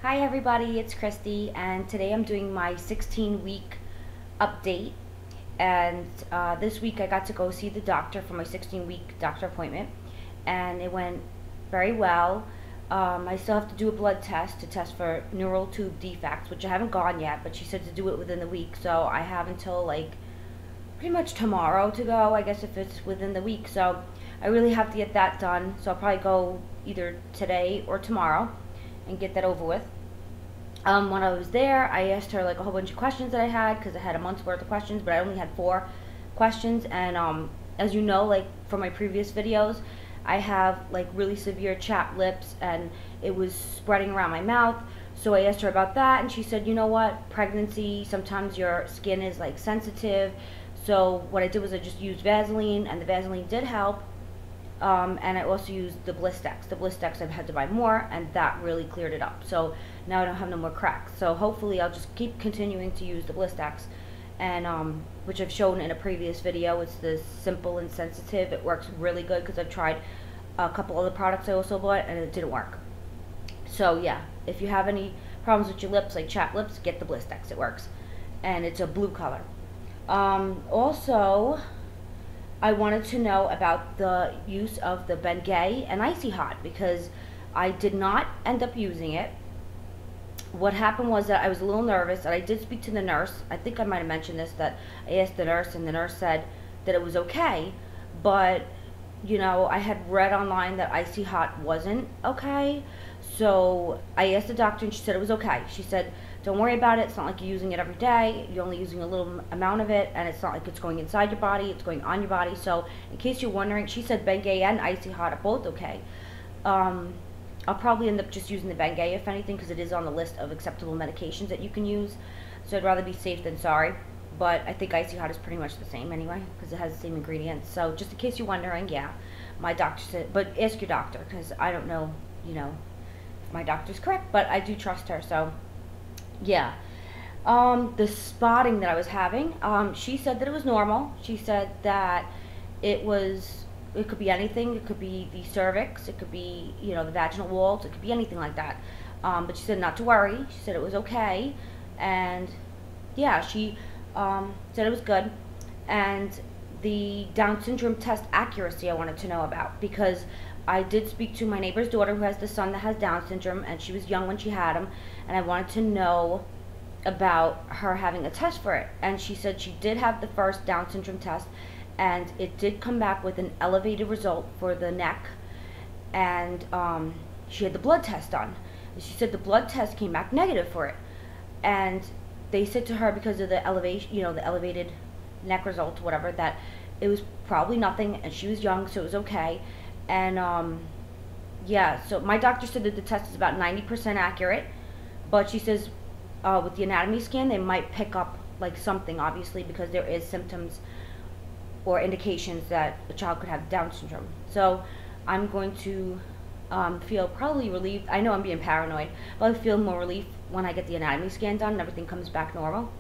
Hi everybody, it's Christy, and today I'm doing my 16-week update. And this week I got to go see the doctor for my 16-week doctor appointment, and it went very well. I still have to do a blood test to test for neural tube defects, which I haven't gone yet, but she said to do it within the week, so I have until like pretty much tomorrow to go, I guess, if it's within the week. So I really have to get that done, so I'll probably go either today or tomorrow and get that over with. When I was there, I asked her like a whole bunch of questions that I had, because I had a month's worth of questions, but I only had 4 questions. And as you know, like from my previous videos, I have like really severe chapped lips, and it was spreading around my mouth. So I asked her about that, and she said, you know what, pregnancy, sometimes your skin is like sensitive. So what I did was I just used Vaseline, and the Vaseline did help. And I also used the Blistex. The Blistex I've had to buy more, and that really cleared it up. So now I don't have no more cracks. So hopefully I'll just keep continuing to use the Blistex, and which I've shown in a previous video. It's the Simple and Sensitive. It works really good because I've tried a couple other products I also bought, and it didn't work. So yeah, if you have any problems with your lips, like chapped lips, get the Blistex. It works, and it's a blue color. Also, I wanted to know about the use of the Bengay and Icy Hot, because I did not end up using it. What happened was that I was a little nervous, and I did speak to the nurse. I think I might have mentioned this, that I asked the nurse, and the nurse said that it was okay, but you know, I had read online that Icy Hot wasn't okay. So I asked the doctor, and she said it was okay. She said, don't worry about it. It's not like you're using it every day. You're only using a little amount of it, and it's not like it's going inside your body. It's going on your body. So in case you're wondering, she said Bengay and Icy Hot are both okay. I'll probably end up just using the Bengay, if anything, because it is on the list of acceptable medications that you can use. So I'd rather be safe than sorry. But I think Icy Hot is pretty much the same anyway, because it has the same ingredients. So just in case you're wondering, yeah, my doctor said, but ask your doctor, because I don't know, you know, if my doctor's correct, but I do trust her. So yeah. The spotting that I was having, she said that it was normal. She said that it could be anything. It could be the cervix, it could be, you know, the vaginal walls, it could be anything like that. But she said not to worry. She said it was okay, and yeah, she said it was good. And the Down syndrome test accuracy I wanted to know about, because I did speak to my neighbor's daughter who has the son that has Down syndrome, and she was young when she had him, and I wanted to know about her having a test for it. And she said she did have the first Down syndrome test, and it did come back with an elevated result for the neck, and she had the blood test done. She said the blood test came back negative for it, and they said to her, because of the elevation, you know, the elevated neck result, whatever, that it was probably nothing, and she was young, so it was okay. And yeah, so my doctor said that the test is about 90% accurate, but she says with the anatomy scan they might pick up like something, obviously, because there is symptoms or indications that a child could have Down syndrome. So I'm going to feel probably relieved. I know I'm being paranoid, but I feel more relief when I get the anatomy scan done and everything comes back normal.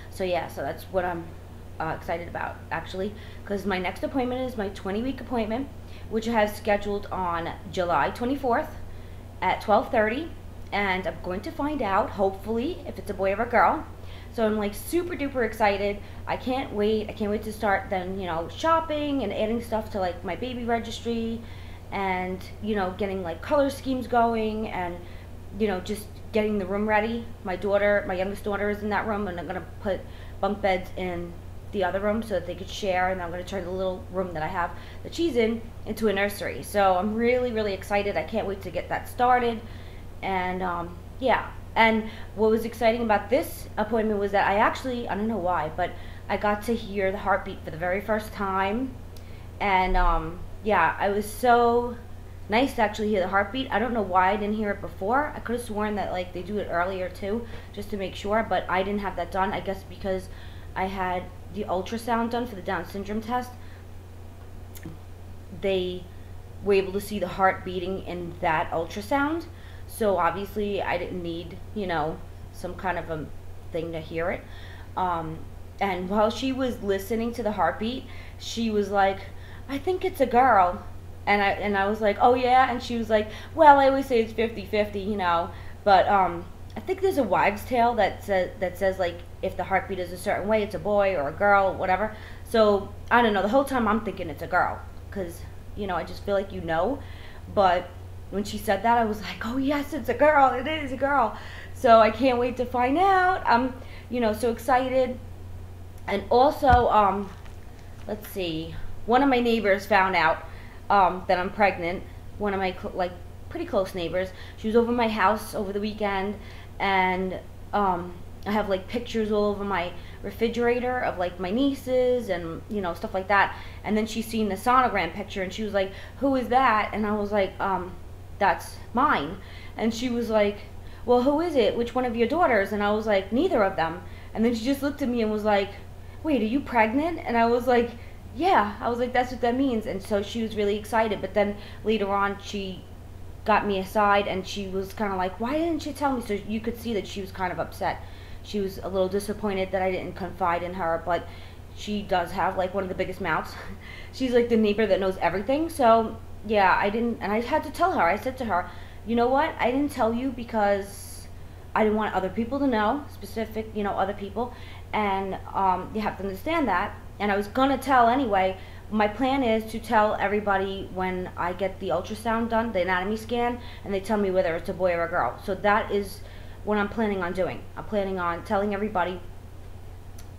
So yeah, so that's what I'm excited about, actually, because my next appointment is my 20-week appointment, which I have scheduled on July 24th at 12:30, and I'm going to find out, hopefully, if it's a boy or a girl. So I'm like super duper excited. I can't wait. I can't wait to start then, you know, shopping and adding stuff to like my baby registry, and, you know, getting like color schemes going, and, you know, just getting the room ready. My youngest daughter is in that room, and I'm going to put bunk beds in the other room so that they could share, and I'm going to turn the little room that I have that she's in into a nursery. So I'm really, really excited. I can't wait to get that started. And yeah, and what was exciting about this appointment was that I don't know why, but I got to hear the heartbeat for the very first time. And yeah, it was so nice to actually hear the heartbeat. I don't know why I didn't hear it before. I could have sworn that like they do it earlier too, just to make sure, but I didn't have that done. I guess because I had the ultrasound done for the Down syndrome test. They were able to see the heart beating in that ultrasound. So obviously I didn't need, you know, some kind of a thing to hear it. And while she was listening to the heartbeat, she was like, I think it's a girl. And I was like, oh yeah? And she was like, well, I always say it's 50-50, you know. But I think there's a wives' tale that says like if the heartbeat is a certain way, it's a boy or a girl, whatever. So I don't know. The whole time I'm thinking it's a girl, because I just feel like But when she said that, I was like, oh yes, it's a girl. It is a girl. So I can't wait to find out. I'm so excited. And also, let's see, one of my neighbors found out that I'm pregnant. One of my pretty close neighbors. She was over my house over the weekend, and I have like pictures all over my refrigerator of like my nieces and stuff like that. And then she seen the sonogram picture, and she was like, "Who is that?" And I was like, "That's mine." And she was like, "Well, who is it? Which one of your daughters?" And I was like, "Neither of them." And then she just looked at me and was like, "Wait, are you pregnant?" And I was like, "Yeah." I was like, "That's what that means." And so she was really excited. But then later on, she got me aside, and she was kind of like, "Why didn't you tell me?" So you could see that she was kind of upset. She was a little disappointed that I didn't confide in her, but she does have like one of the biggest mouths. She's like the neighbor that knows everything. So yeah, I didn't, and I had to tell her. I said to her, "You know what? I didn't tell you because I didn't want other people to know, other people, and you have to understand that." And I was gonna tell anyway. My plan is to tell everybody when I get the ultrasound done, the anatomy scan, and they tell me whether it's a boy or a girl. So that is what I'm planning on doing. I'm planning on telling everybody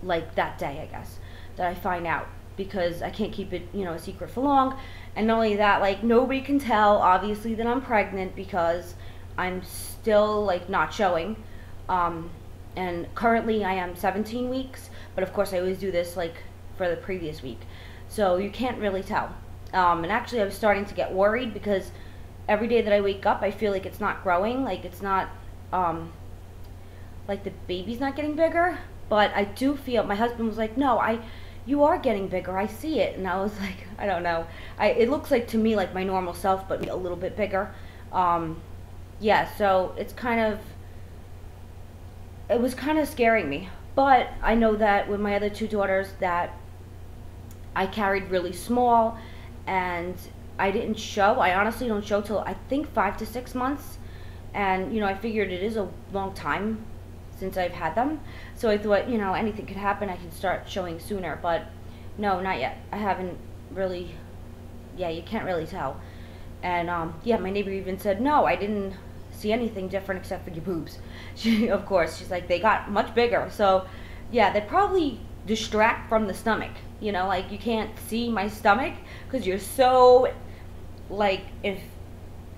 like that day, I guess, that I find out, because I can't keep it, a secret for long. And not only that, like nobody can tell obviously that I'm pregnant because I'm still like not showing. And currently I am 17 weeks, but of course I always do this like for the previous week. So you can't really tell. And actually I was starting to get worried because every day that I wake up I feel like it's not growing, like it's not, like the baby's not getting bigger. But I do feel, my husband was like, "No, you are getting bigger, I see it." And I was like, I don't know. It looks like to me like my normal self, but a little bit bigger. Yeah, so it was kind of scaring me. But I know that with my other two daughters that I carried really small, and I didn't show. I honestly don't show till I think 5 to 6 months. And I figured it is a long time since I've had them. So I thought, anything could happen. I could start showing sooner. But no, not yet. I haven't really, yeah, you can't really tell. And yeah, my neighbor even said, "No, I didn't see anything different except for your boobs." Of course, she's like, "They got much bigger." So yeah, they probably distract from the stomach. Like you can't see my stomach because you're so, like, if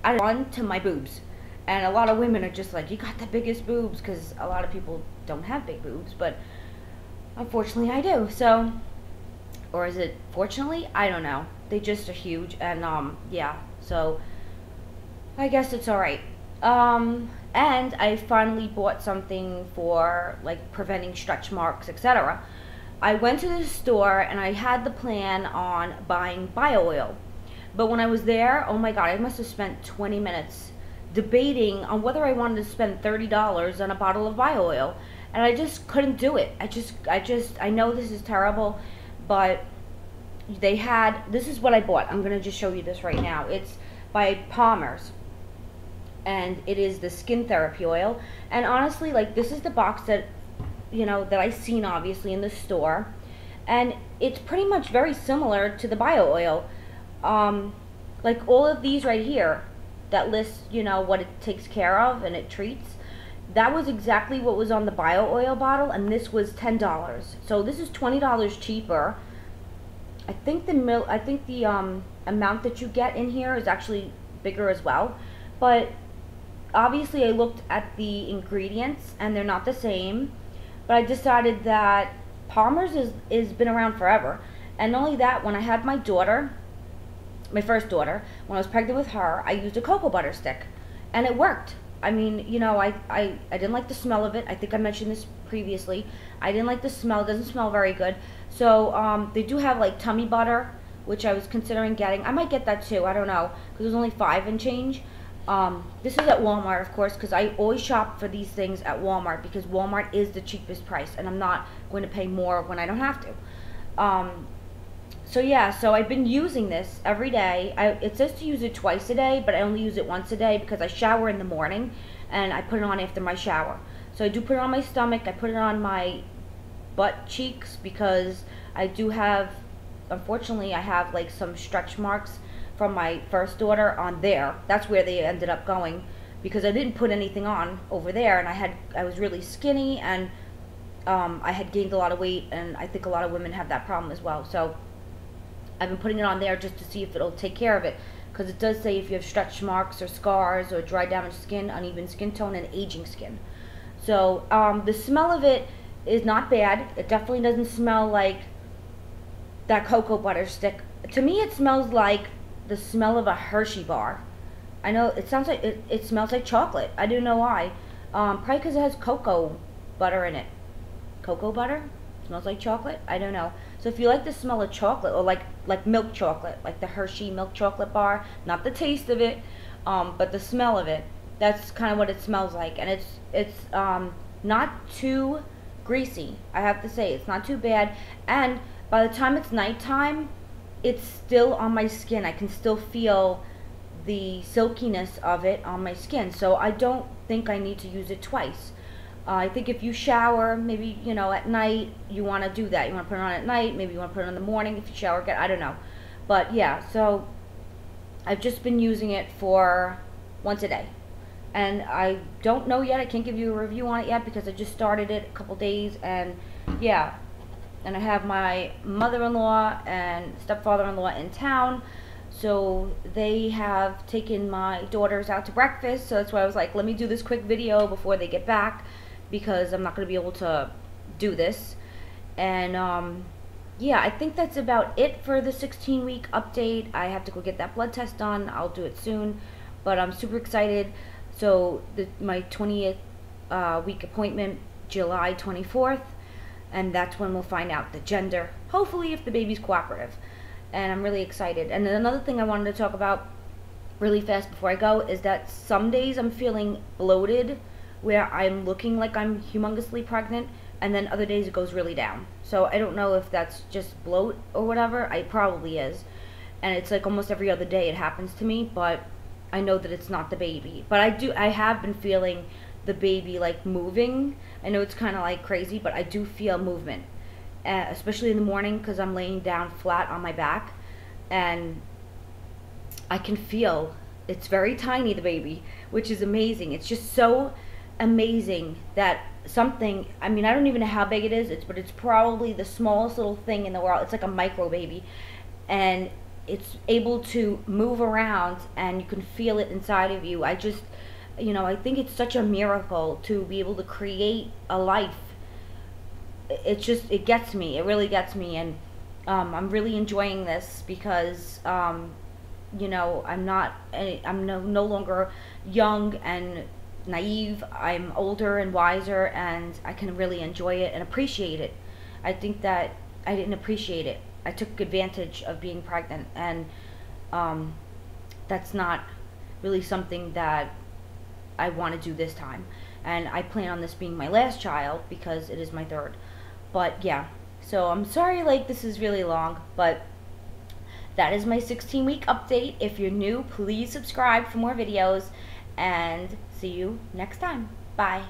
I run to my boobs. And a lot of women are just like, "You got the biggest boobs," because a lot of people don't have big boobs, but unfortunately I do. So, or is it fortunately? I don't know. They just are huge, and yeah. So I guess it's all right. And I finally bought something for like preventing stretch marks, etc. I went to the store and I had the plan on buying bio oil, but when I was there, oh my god, I must have spent 20 minutes debating on whether I wanted to spend $30 on a bottle of bio oil, and I just couldn't do it. I know this is terrible, but this is what I bought. I'm gonna just show you this right now. It's by Palmer's, and it is the skin therapy oil. And honestly, like, this is the box that that I seen obviously in the store, and it's pretty much very similar to the bio oil. Like all of these right here that lists, what it takes care of and it treats. That was exactly what was on the bio oil bottle, and this was $10. So this is $20 cheaper. I think the amount that you get in here is actually bigger as well. But obviously I looked at the ingredients and they're not the same. But I decided that Palmer's is been around forever. And not only that, when I had my daughter, my first daughter, when I was pregnant with her, I used a cocoa butter stick, and it worked. I mean, I didn't like the smell of it. I think I mentioned this previously. I didn't like the smell. It doesn't smell very good. So they do have like tummy butter, which I was considering getting. I might get that too. I don't know, because it was only $5 and change. This is at Walmart, of course, because I always shop for these things at Walmart, because Walmart is the cheapest price, and I'm not going to pay more when I don't have to. So yeah, so I've been using this every day. It says to use it twice a day, but I only use it once a day because I shower in the morning, and I put it on after my shower. So I do put it on my stomach, I put it on my butt cheeks, because I do have, unfortunately, I have like some stretch marks from my first daughter on there. That's where they ended up going, because I didn't put anything on over there, and I was really skinny, and I had gained a lot of weight, and I think a lot of women have that problem as well. So I've been putting it on there just to see if it'll take care of it, because it does say if you have stretch marks or scars or dry, damaged skin, uneven skin tone, and aging skin. So the smell of it is not bad. It definitely doesn't smell like that cocoa butter stick. To me, it smells like the smell of a Hershey bar. I know it sounds like it smells like chocolate. I don't know why. Probably because it has cocoa butter in it. Cocoa butter? Smells like chocolate? I don't know. So if you like the smell of chocolate, or like milk chocolate, like the Hershey milk chocolate bar, not the taste of it, but the smell of it, that's kind of what it smells like. And it's not too greasy, I have to say. It's not too bad. And by the time it's nighttime, it's still on my skin. I can still feel the silkiness of it on my skin. So I don't think I need to use it twice. I think if you shower, maybe, you know, at night, you want to do that. You want to put it on at night, maybe you want to put it on in the morning if you shower again, I don't know. But yeah, so I've just been using it for once a day. And I don't know yet, I can't give you a review on it yet, because I just started it a couple days, and yeah. And I have my mother-in-law and stepfather-in-law in town, so they have taken my daughters out to breakfast. So that's why I was like, let me do this quick video before they get back, because I'm not going to be able to do this. And yeah, I think that's about it for the 16-week update. I have to go get that blood test done. I'll do it soon, but I'm super excited. So my 20th week appointment, July 24th, and that's when we'll find out the gender, hopefully, if the baby's cooperative. And I'm really excited. And then another thing I wanted to talk about really fast before I go is that some days I'm feeling bloated, where I'm looking like I'm humongously pregnant, and then other days it goes really down. So I don't know if that's just bloat or whatever. It probably is. And it's like almost every other day it happens to me, but I know that it's not the baby. But I have been feeling the baby like moving. I know it's kind of like crazy, but I do feel movement, especially in the morning, because I'm laying down flat on my back, and I can feel it's very tiny, the baby, which is amazing. It's just so amazing that something, I mean, I don't even know how big it is, but it's probably the smallest little thing in the world. It's like a micro baby, and it's able to move around, and you can feel it inside of you. I just, you know, I think it's such a miracle to be able to create a life. It gets me. It really gets me. And I'm really enjoying this, because you know, I'm no longer young and naive. I'm older and wiser, and I can really enjoy it and appreciate it. I think that I didn't appreciate it. I took advantage of being pregnant, and that's not really something that I want to do this time. And I plan on this being my last child, because it is my third. But yeah, so I'm sorry, like, this is really long, but that is my 16-week update. If you're new, please subscribe for more videos, and see you next time. Bye.